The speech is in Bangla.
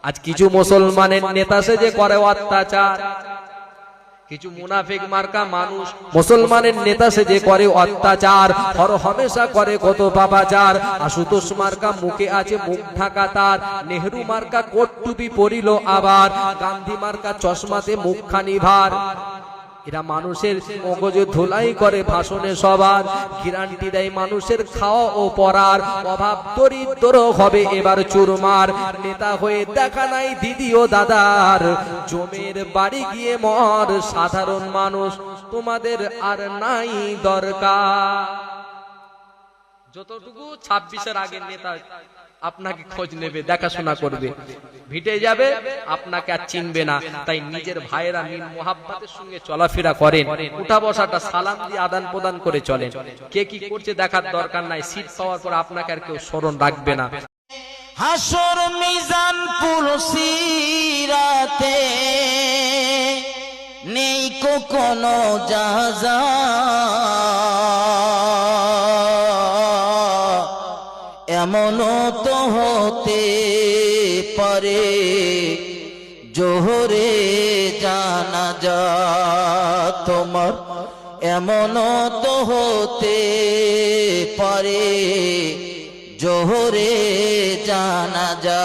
আজ কিছু মুসলমানের নেতা সেজে করে অত্যাচার, কিছু মুনাফিক মার্কা মানুষ মুসলমানের নেতা সেজে করে অত্যাচার, হর হমেশা করে কত পাপাচার। আশুতোষ মার্কা মুখে আছে মুখ ঢাকা তার, নেহরু মার্কা কোট টুপি পরিল আবার, গান্ধী মার্কা চশমাতে মুখখানি ভার। এরা মানুষের মগজে ধুলাই করে ভাষণে সবার, গ্যারান্টি দেয় মানুষের খাওয়া ও পরার, অভাব দরিদ্র হবে এবার চুরমার। নেতা হয়ে দেখা নাই দিদি ও দাদার, জমের বাড়ি গিয়ে মর সাধারণ মানুষ, তোমাদের আর নাই দরকার। যতটুকু 26-এর আগের নেতা আপনাকে খোঁজ নেবে, দেখাশোনা করবে, ভিটে যাবে, আপনাকে আর চিনবে না। তাই নিজের ভাইয়েরা মিল মোহাব্বতের সঙ্গে চলাফেরা করেন, উঠা বসাটা সালাম দিয়ে আদান প্রদান করে চলেন। কে কি করছে দেখার দরকার নাই, সিট পাওয়ার পর আপনাকে আর কেউ স্মরণ রাখবে না। হাসর মিজান পুলসিরাতে নেই কোনো জাযা, এমনও তো হতে পারে জোহরে জানাজা তোমার, এমনও তো হতে পারে জোহরে জানাজা।